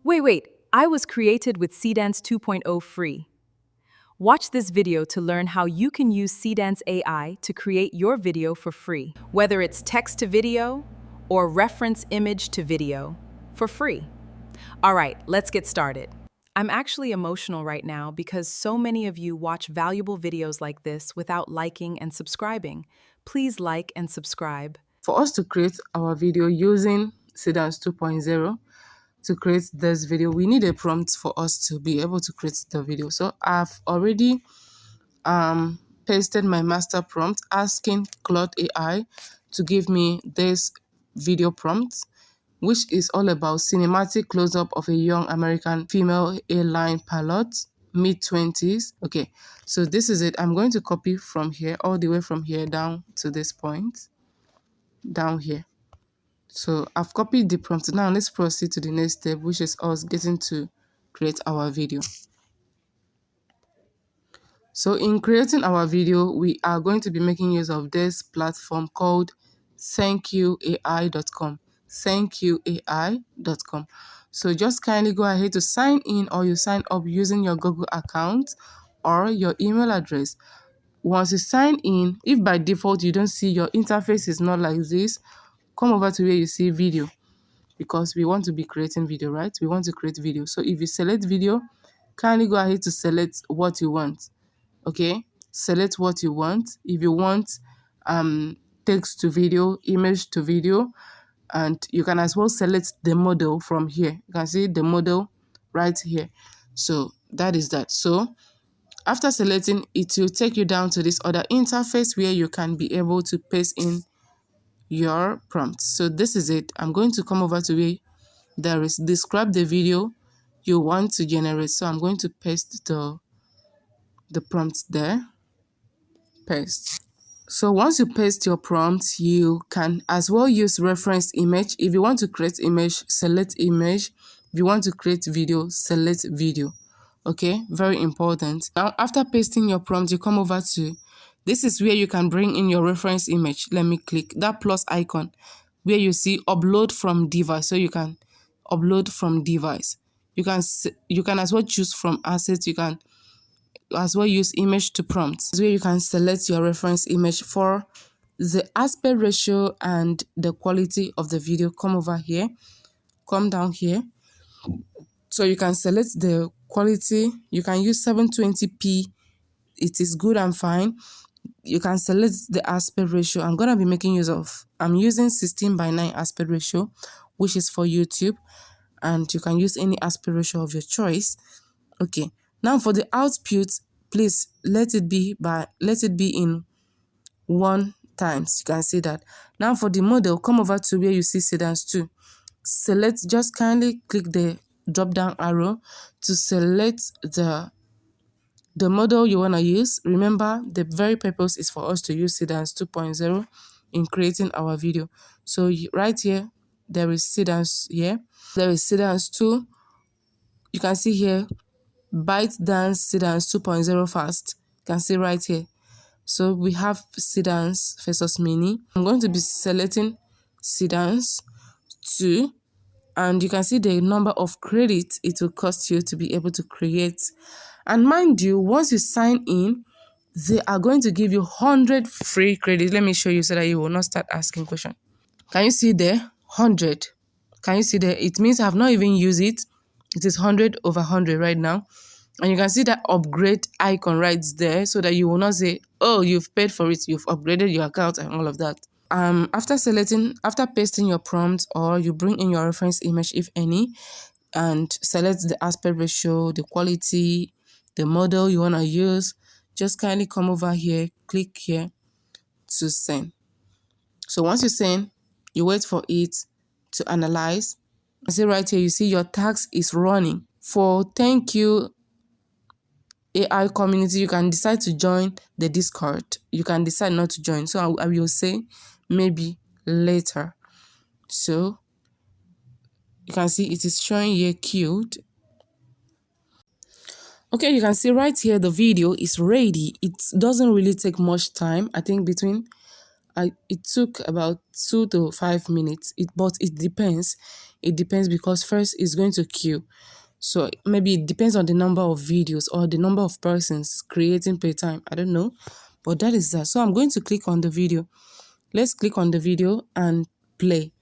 Wait, I was created with Seedance 2.0 free. Watch this video to learn how you can use Seedance AI to create your video for free, whether it's text to video or reference image to video, for free. All right, let's get started. I'm actually emotional right now because so many of you watch valuable videos like this without liking and subscribing. Please like and subscribe. For us to create our video using Seedance 2.0, to create this video, we need a prompt for us to be able to create the video. So I've already pasted my master prompt asking Claude AI to give me this video prompt, which is all about cinematic close-up of a young American female airline pilot, mid-20s. Okay, so this is it. I'm going to copy from here, all the way from here down to this point, down here. So I've copied the prompt. Now let's proceed to the next step, which is us getting to create our video. So in creating our video, we are going to be making use of this platform called thankyouai.com. thankyouai.com. So just kindly go ahead to sign in, or you sign up using your Google account or your email address. Once you sign in, if by default you don't see your interface is not like this, come over to where you see video, because we want to be creating video, right? We want to create video. So if you select video, kindly go ahead to select what you want. Okay, select what you want. If you want text to video, image to video, and you can as well select the model from here. You can see the model right here. So that is that. So after selecting, it will take you down to this other interface where you can be able to paste in your prompt. So this is it. I'm going to come over to where there is describe the video you want to generate. So I'm going to paste the prompt there. Paste. So once you paste your prompt, you can as well use reference image. If you want to create image, select image. If you want to create video, select video. Okay, very important. Now after pasting your prompt, you come over to, this is where you can bring in your reference image. Let me click that plus icon where you see upload from device. So you can upload from device. You can as well choose from assets. You can as well use image to prompt, where you can select your reference image. For the aspect ratio and the quality of the video, come over here, come down here. So you can select the quality. You can use 720p. It is good and fine. You can select the aspect ratio. I'm using 16:9 aspect ratio, which is for YouTube, and you can use any aspect ratio of your choice. Okay, now for the output, please let it be in 1 times. You can see that. Now for the model, come over to where you see Seedance 2. Select, just kindly click the drop down arrow to select the model you want to use. Remember, the very purpose is for us to use Seedance 2.0 in creating our video. So right here, there is Seedance here. There is Seedance 2. You can see here, ByteDance Seedance 2.0 fast. You can see right here. So we have Seedance versus Mini. I'm going to be selecting Seedance 2, and you can see the number of credits it will cost you to be able to create. And mind you, once you sign in, they are going to give you 100 free credits. Let me show you so that you will not start asking questions. Can you see there? 100. Can you see there? It means I have not even used it. It is 100 over 100 right now. And you can see that upgrade icon right there, so that you will not say, oh, you've paid for it, you've upgraded your account and all of that. After pasting your prompt, or you bring in your reference image, if any, and select the aspect ratio, the quality, the model you want to use, just kindly come over here, click here to send. So once you send, you wait for it to analyze. I see right here, you see your task is running. For thank you AI community, you can decide to join the Discord. You can decide not to join. So I will say maybe later. So you can see it is showing here queued. Okay, you can see right here the video is ready. It doesn't really take much time. I think it took about 2 to 5 minutes. But it depends. It depends because first it's going to queue. So maybe it depends on the number of videos or the number of persons creating per time. I don't know. But that is that. So I'm going to click on the video. Let's click on the video and play.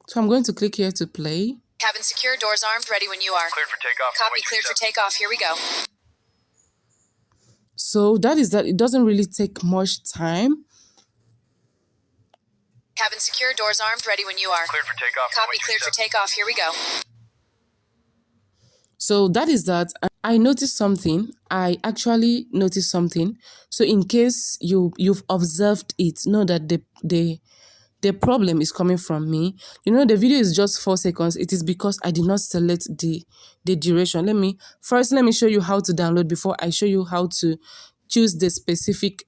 So I'm going to click here to play. Cabin secure, doors armed, ready when you are. Cleared for takeoff. Copy, cleared for takeoff. Here we go. So that is that. It doesn't really take much time. Cabin secure, doors armed, ready when you are. Cleared for takeoff. Copy, cleared for takeoff. Here we go. So that is that. I noticed something. I actually noticed something. So in case you've observed it, know that the problem is coming from me. You know, the video is just 4 seconds. It is because I did not select the duration. Let me show you how to download before I show you how to choose the specific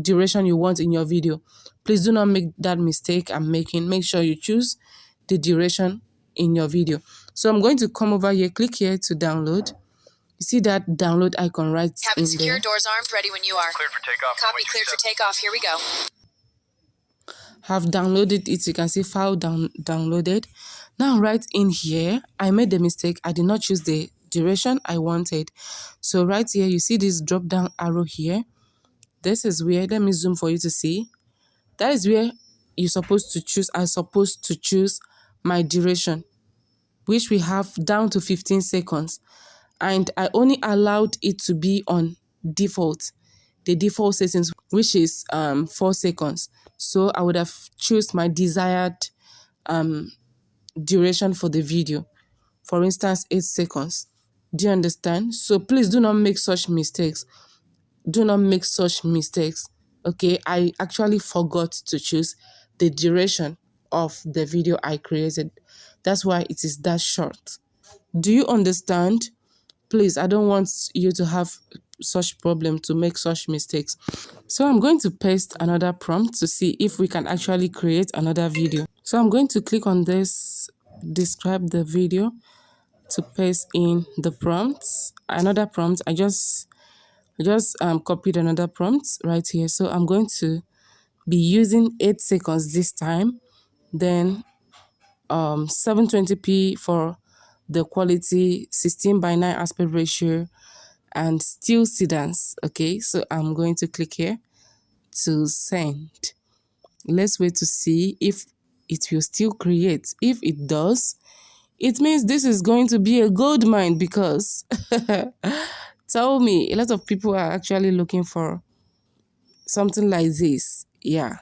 duration you want in your video. Please do not make that mistake I'm making. Make sure you choose the duration in your video. So I'm going to come over here, click here to download. You see that download icon right Cabin in secure, there. doors armed, ready when you are. Cleared for takeoff. Copy, cleared for takeoff. Here we go. Have downloaded it. You can see file downloaded. Now right in here, I made the mistake. I did not choose the duration I wanted. So right here, you see this drop down arrow here. This is where, let me zoom for you to see. That is where you're supposed to choose. I'm supposed to choose my duration, which we have down to 15 seconds. And I only allowed it to be on default, the default settings, which is 4 seconds. So I would have choose my desired duration for the video. For instance, 8 seconds. Do you understand? So please do not make such mistakes. Do not make such mistakes. Okay, I actually forgot to choose the duration of the video I created. That's why it is that short. Do you understand? Please, I don't want you to have such problem, to make such mistakes. So I'm going to paste another prompt to see if we can actually create another video. So I'm going to click on this, describe the video, to paste in the prompts. Another prompt, I just copied another prompt right here. So I'm going to be using 8 seconds this time. Then 720p for the quality, 16:9 aspect ratio, and still Seedance. Okay, so I'm going to click here to send. Let's wait to see if it will still create. If it does, it means this is going to be a gold mine, because tell me, a lot of people are actually looking for something like this. Yeah.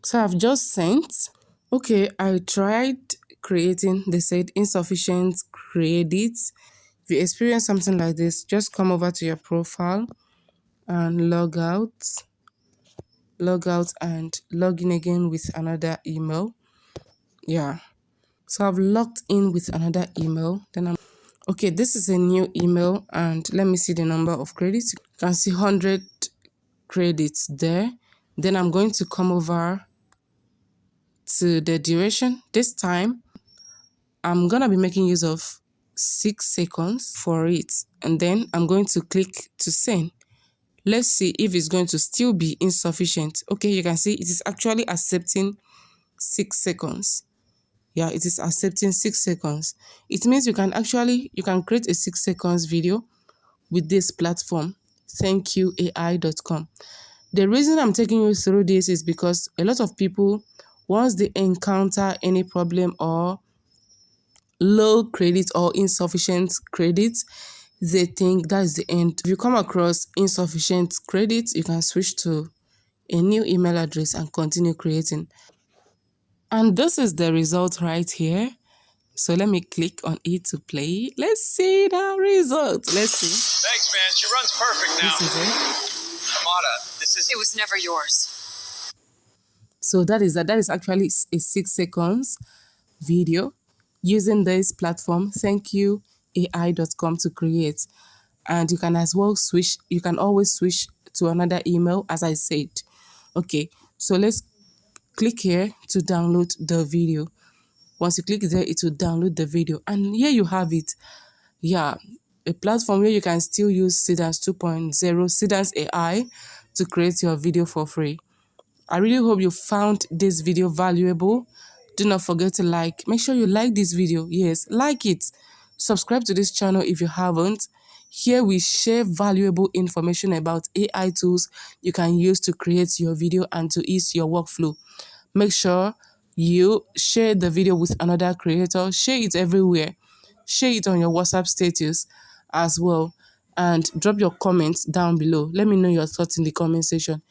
So I've just sent. Okay, I tried creating. They said insufficient credits. If you experience something like this, just come over to your profile and log out and log in again with another email. Yeah. So I've logged in with another email. Then okay, this is a new email, and let me see the number of credits. You can see 100 credits there. Then I'm going to come over to the duration. This time, I'm going to be making use of 6 seconds for it. And then I'm going to click to send. Let's see if it's going to still be insufficient. Okay, you can see it is actually accepting 6 seconds. Yeah, it is accepting 6 seconds. It means you can create a 6 seconds video with this platform, thankyouai.com. The reason I'm taking you through this is because a lot of people, once they encounter any problem or low credit or insufficient credit, they think that's the end. If you come across insufficient credit, you can switch to a new email address and continue creating. And this is the result right here. So let me click on it to play. Let's see the result. Let's see. Thanks, man. She runs perfect now. This is it. Amada, this is... It was never yours. So that is actually a 6 seconds video using this platform, thankyouai.com, to create. And you can as well switch, you can always switch to another email, as I said. Okay, so let's click here to download the video. Once you click there, it will download the video. And here you have it. Yeah, a platform where you can still use Seedance 2.0, Seedance AI, to create your video for free. I really hope you found this video valuable. Do not forget to like. Make sure you like this video. Yes, like it. Subscribe to this channel if you haven't. Here we share valuable information about AI tools you can use to create your video and to ease your workflow. Make sure you share the video with another creator. Share it everywhere. Share it on your WhatsApp status as well. And drop your comments down below. Let me know your thoughts in the comment section.